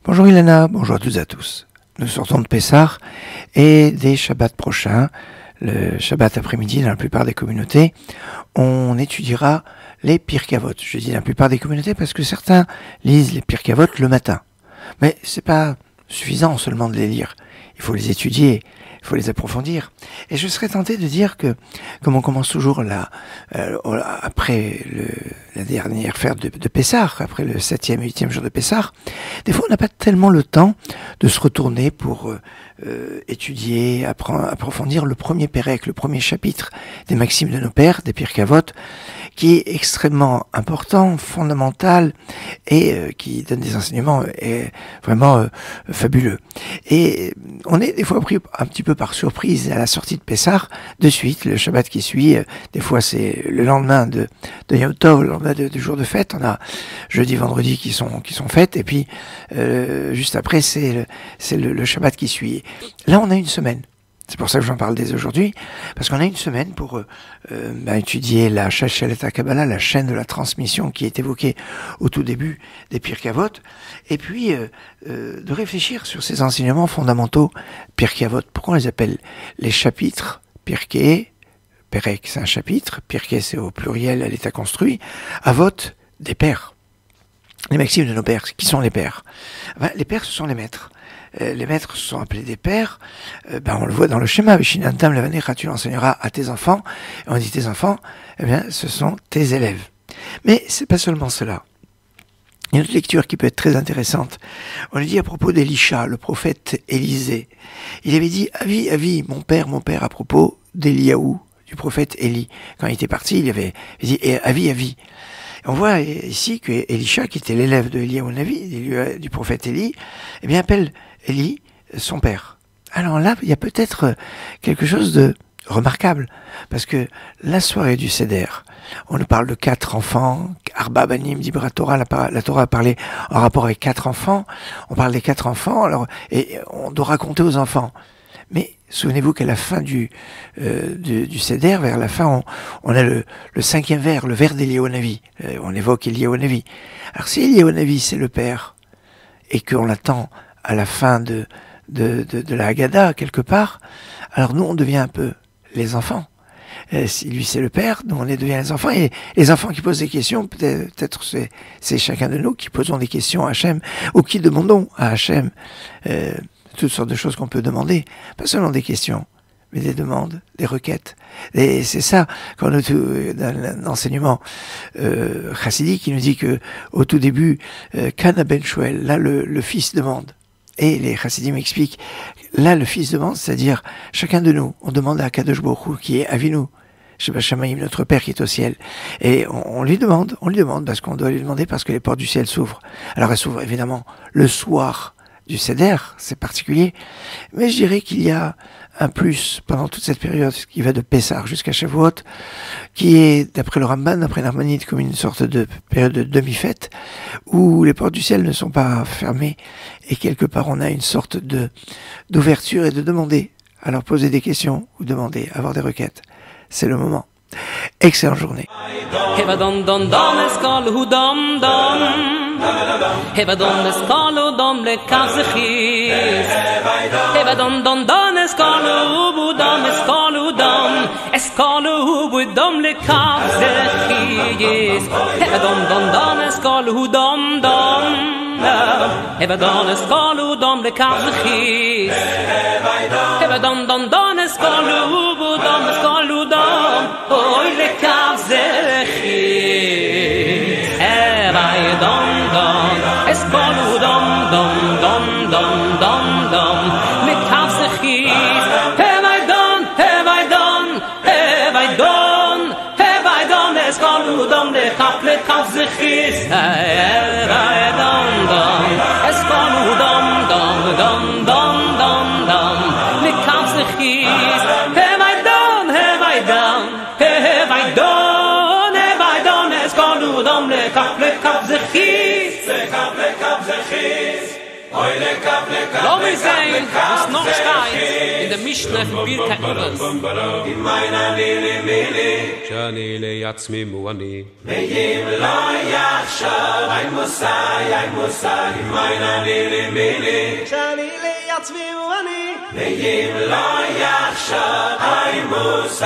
Bonjour Ilana, bonjour à toutes et à tous. Nous sortons de Pessah et des Shabbats prochains, le Shabbat après-midi dans la plupart des communautés, on étudiera les Pirkei Avot. Je dis la plupart des communautés parce que certains lisent les Pirkei Avot le matin. Mais c'est pas suffisant seulement de les lire. Il faut les étudier, il faut les approfondir. Et je serais tenté de dire que, comme on commence toujours après la dernière fête de Pessah, après le 7e et 8e jour de Pessah, des fois on n'a pas tellement le temps de se retourner pour étudier, approfondir le premier pérec, le premier chapitre des Maximes de nos pères, des Pirkei Avot, qui est extrêmement important, fondamental et qui donne des enseignements vraiment fabuleux. Et on est des fois pris un petit peu par surprise à la sortie de Pessah, de suite, le Shabbat qui suit, des fois c'est le lendemain de Yom Tov, le lendemain du jour de fête, on a jeudi, vendredi qui sont fêtes, et puis juste après c'est le Shabbat qui suit. Là on a une semaine. C'est pour ça que j'en parle dès aujourd'hui, parce qu'on a une semaine pour étudier la Shalshelet HaKabbalah, la chaîne de la transmission qui est évoquée au tout début des Pirkei Avot, et puis de réfléchir sur ces enseignements fondamentaux Pirkei Avot. Pourquoi on les appelle les chapitres Pirkei? Perek, c'est un chapitre, Pirkei c'est au pluriel à l'état construit, Avot, des pères. Les maximes de nos pères, qui sont les pères? Les pères, ce sont les maîtres. Les maîtres sont appelés des pères, on le voit dans le schéma, Vishinantam Levanecha, tu l'enseigneras à tes enfants, et on dit tes enfants, ce sont tes élèves. Mais c'est pas seulement cela. Il y a une autre lecture qui peut être très intéressante. On lui dit à propos d'Elisha, le prophète Élisée. Il avait dit, Avi, mon père, à propos d'Eliaou, du prophète Élie. Quand il était parti, il avait dit, Avi. On voit ici que Elisha, qui était l'élève de Eliaou Navi, du prophète Élie, appelle Élie son père. Alors là, il y a peut-être quelque chose de remarquable, parce que la soirée du Seder, on nous parle de 4 enfants, Arba Banim, Dibra Torah, la Torah a parlé en rapport avec 4 enfants, on parle des 4 enfants, et on doit raconter aux enfants. Mais souvenez-vous qu'à la fin du Seder, vers la fin, on a le 5e vers, le vers d'Eliaou Navi. On évoque Eliaou Navi. Alors si Eliaou Navi, c'est le père, et qu'on l'attend à la fin de la Haggadah, quelque part, alors nous, on devient un peu les enfants. Si lui, c'est le père, nous, on devient les enfants. Et les enfants qui posent des questions, peut-être c'est chacun de nous qui posons des questions à Hachem, ou qui demandons à Hachem toutes sortes de choses qu'on peut demander, pas seulement des questions, mais des demandes, des requêtes. Et c'est ça, quand nous, dans l'enseignement chassidique, il nous dit que au tout début, Kana ben Shmuel, là le fils demande. Et les chassidim expliquent, là le fils demande, c'est-à-dire chacun de nous, on demande à Kadosh Baruch Hu, qui est Avinu, Sheba Shamayim, notre Père qui est au ciel. Et on lui demande parce qu'on doit lui demander, parce que les portes du ciel s'ouvrent. Alors elles s'ouvrent évidemment le soir du Seder, c'est particulier, mais je dirais qu'il y a un plus pendant toute cette période qui va de Pessah jusqu'à Shavuot, qui est, d'après le Ramban, d'après Narmanide, comme une sorte de période de demi-fête, où les portes du ciel ne sont pas fermées, et quelque part on a une sorte d'ouverture et de demander, alors poser des questions ou demander, avoir des requêtes. C'est le moment. Excellente journée. Heva don eskalo dom le kazachis Heva don eskalo budom eskalo budom le kazachis Heva don eskalo dom Heva don eskalo dom le kazachis Heva don eskalo budom oy le kazachis Heva don es kolu dom le kazachis have I done es kolu dom le kazachis have I done es kolu dom le kazachis have I done es kolu dom le kazachis Lass mich sehen, was noch steht in der Mischna von Birkat Nubels. שאני לעצמי מואני ואם לא יחשב אין מוסי מים אני למילי שאני לעצמי ואני ואם לא יחשב אין מוסי